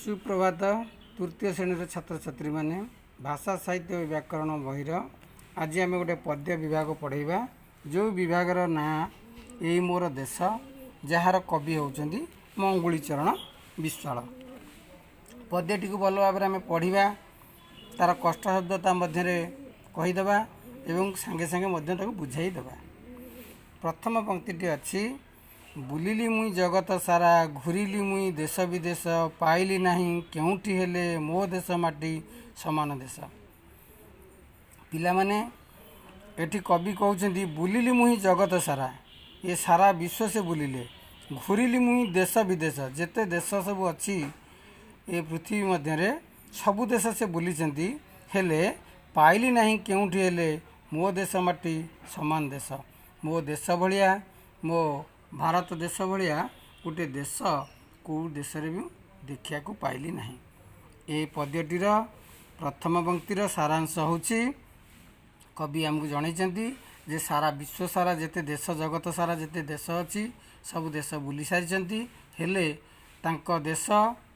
सुप्रभात तृतीय श्रेणी छात्र छात्री मैंने भाषा साहित्य और व्याकरण बहिर आज आम गोटे पद्य विभाग पढ़ेगा जो विभाग ना यही मोर देश जार कवि होती मंगुलीचरण विश्वाल। पद्यटी को भल भाव में पढ़ा तार कष्ट शब्द ता मध्य कहीदे और सांगे सांगे बुझाईदे। प्रथम पंक्ति अच्छी बुलिली मुई जगत सारा घूरिली मुई देश विदेश पाइली नहीं केउठी हेले मो देश माटी समान देश। पिला माने एठी कवि कहउछन्ती बुलिली मुई जगत सारा ये सारा विश्व से बुलिले घूरिली मुई देश विदेश जेते देश सब अच्छी ये पृथ्वी मध्य सबु देश से बुलीचंती हेले पाइली नहीं केउठी हेले मो देश माटी समान देश। मो देश भलिया मो भारत देश भाया गोटे देश कौ देश भी देखा पाइली ना। ये पद्यटीर प्रथम पंक्तिर सारांश होची कवि आमको जनईचंती जे सारा विश्व सारा जेते देश जगत सारा जेते देश अच्छी सब देश बुली सारी हेले तांको देश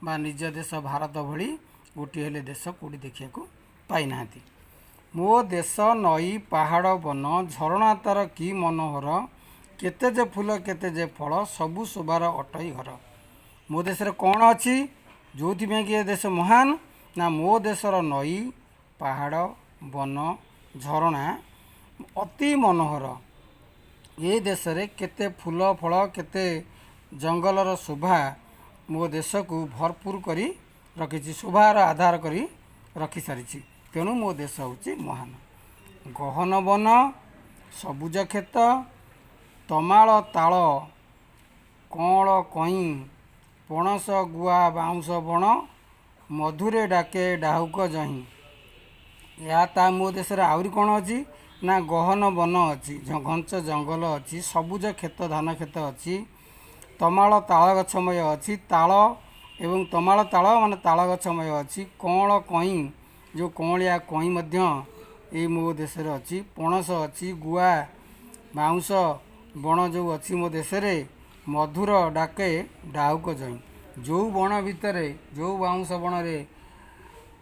बा निज देश भारत भली गोटे हेले देश कौटी देखा पाई ना। मो देश नई पहाड़ वन झरणा तार कि मनोहर केते जे फूल केते जे फल सबु शोभार अटई घर। मो देश कौन अच्छी जो कि देश महान ना मो देशर नई पहाड़ वन झरणा अति मनोहर ये देश रे केते फूल फल केते जंगलर शोभा मो देश को भरपूर करी रखी शोभार आधार करी रखी सारी तेणु मो देश होची महान। गहन वन सबुज क्षेत तमाल ताल कौल कई पणस गुआ बाउंश बण मधुरे डाके डाहुक जही। या ता मो देश आहरी कौन अच्छी ना गहन वन अच्छी घंच जंगल अच्छी सबुज क्षेत धान क्षेत अच्छी तमाल ताल गछमय अच्छी ताल एवं तमाल ताल मान ताल गछमय अच्छी कौल कई जो कौलिया कई मध्य ये मो देश अच्छी पणस अच्छी गुआ बाउंश बण जो अच्छी मो देश रे मधुर डाके डाहुक जई। जो बण भितर जो बाउंश बण रे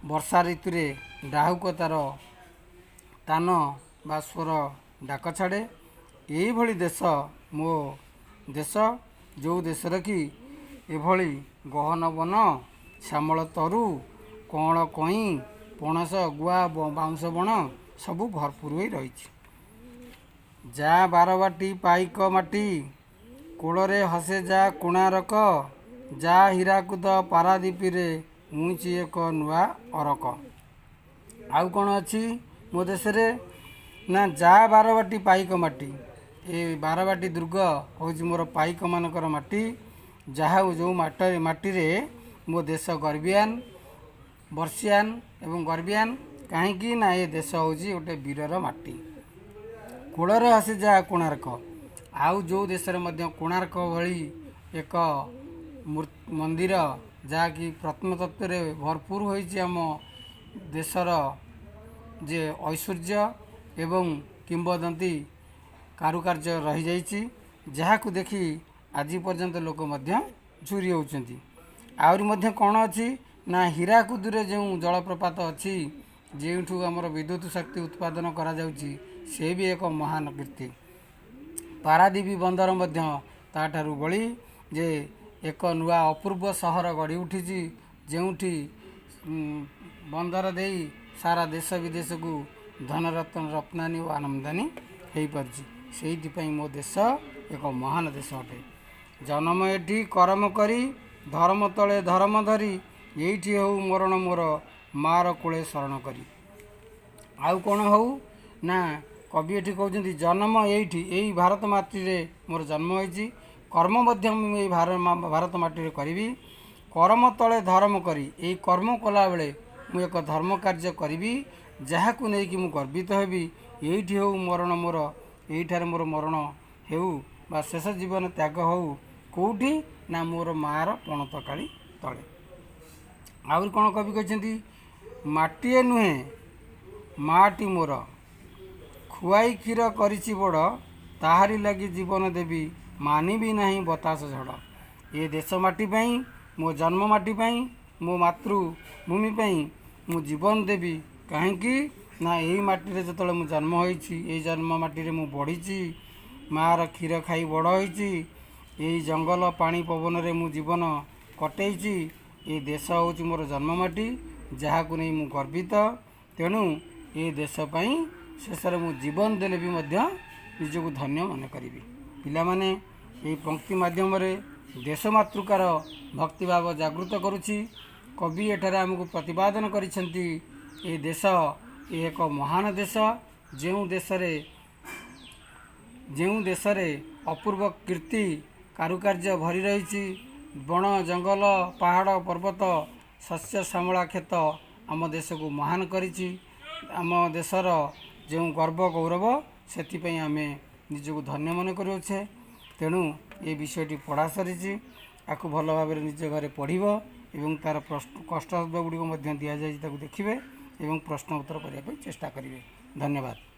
वर्षा ऋतु रे डाहुक तार तान बा स्वर डाक छाड़े यही भली देश मो देश जो देश कि एभली गहन वन श्यामल तरु कौल कई पणस गुआ बाउंश बण सबू भरपूर हो रही। जा बारबाटी पाइक माटी कोड़े हसे जा कोणारक जा हीराकुद पारादीपी रे मुईची एक नुआ अरक। आउ कौन अच्छी मो देश रे ना जा बारबाटी पाइक माटी ये बारबाटी दुर्ग हूँ मोर पाइक मानकर माटी जहाँ जो माटी रे मो देश गर्बियान वर्षियान एवं गर्बियान कहीं ना ये देश हूँ गोटे वीरर माटी। कूଳରେ हसी जा कोणार्क आउ जो देश कोणार्क भली एक मंदिर जहाँकि प्रत्नतत्व भरपूर होती आम देशर जे ऐश्वर्य एवं किंवदंती कारुकार्य रही जाइछि जहाकु देखि आज पर्यंत लोक झुरी होउछन्ति। आउरी मध्य कौन अच्छी ना हीराकुदुरे जो जलप्रपात अच्छी जेठू आमर विद्युत शक्ति उत्पादन करा जाउछि से भी एक महान कीर्ति। पारादीपी बंदर मध्य ताठारु बड़ी जे एक नुआ अपूर्व सहर गढ़ी उठी जोठी बंदर दे सारा देश विदेश को धनरत्न रत्नानी और आमदानी हो पार्टी मो देश एक महान देश अटे। जन्म एठी कर्म करी धर्म तले धर्म धरी यही हो मरण मोर मार कूले शरण करी। आउ कौन हो ना कवि एठी कहते जन्म यही भारत माटी रे मोर जन्म होइछि कर्म मध्य मुझे भारत माटी रे करी कर्म तले धर्म करी यही कर्म कला बेले मु एक धर्म कार्य करी जहाँ को लेकिन मु गर्वित हेबी यही हो मरण मोर यहीठार मोर मरण हो बा शेष जीवन त्याग हो कौटी ना मोर मार पणतकाली तले। आउर कौन कवि कहते माटीए नुहे माटी मोर खुआई क्षीर करिछि बड़ ताहारी लगी जीवन देवी मानिबी नहीं बतास झड़। ये देश माटी मो जन्म माटी ମୋ ମାତୃଭୂମି ପାଇଁ ମୁଁ ଜୀବନ ଦେବି। କାହିଁକି ନା ଏହି ମାଟିରେ ଯେତେବେଳେ ମୁଁ ଜନ୍ମ ହୋଇଛି, ଏହି ଜନ୍ମ ମାଟିରେ ମୁଁ ବଢ଼ିଛି, ମାଆର କ୍ଷୀର ଖାଇ ବଡ଼ ହୋଇଛି, ଏହି ଜଙ୍ଗଲ ପାଣି ପବନରେ ମୁଁ ଜୀବନ କଟେଇଛି। ଏ ଦେଶ ହେଉଛି ମୋର ଜନ୍ମ ମାଟି, ଯାହାକୁ ନେଇ ମୁଁ ଗର୍ବିତ। ତେଣୁ ଏ ଦେଶ ପାଇଁ ଶେଷରେ ମୁଁ ଜୀବନ ଦେଲେ ବି ମଧ୍ୟ ନିଜକୁ ଧନ୍ୟ ମନେ କରିବି। ପିଲାମାନେ ଏହି ପଙ୍କ୍ତି ମାଧ୍ୟମରେ ଦେଶ ମାତୃକାର ଭକ୍ତିଭାବ ଜାଗୃତ କରୁଛି। କବି ଏଠାରେ ଆମକୁ ପ୍ରତିପାଦନ କରିଛନ୍ତି, ଏ ଦେଶ ଏକ ମହାନ ଦେଶ, ଯେଉଁ ଦେଶରେ ଅପୂର୍ବ କୀର୍ତ୍ତି କାରୁକାର୍ଯ୍ୟ ଭରି ରହିଛି। ବଣ ଜଙ୍ଗଲ ପାହାଡ଼ ପର୍ବତ ଶସ୍ୟ ଶ୍ୟାମଳା କ୍ଷେତ ଆମ ଦେଶକୁ ମହାନ କରିଛି। ଆମ ଦେଶର ଯେଉଁ ଗର୍ବ ଗୌରବ, ସେଥିପାଇଁ ଆମେ ନିଜକୁ ଧନ୍ୟ ମନେ କରୁଅଛେ। ତେଣୁ ଏ ବିଷୟଟି ପଢ଼ା ସରିଛି, ଆକୁ ଭଲ ଭାବରେ ନିଜ ଘରେ ପଢ଼ିବ ଏବଂ ତା'ର କଷ୍ଟ ଶବ୍ଦ ଗୁଡ଼ିକ ମଧ୍ୟ ଦିଆଯାଇଛି, ତାକୁ ଦେଖିବେ ଏବଂ ପ୍ରଶ୍ନ ଉତ୍ତର କରିବା ପାଇଁ ଚେଷ୍ଟା କରିବେ। ଧନ୍ୟବାଦ।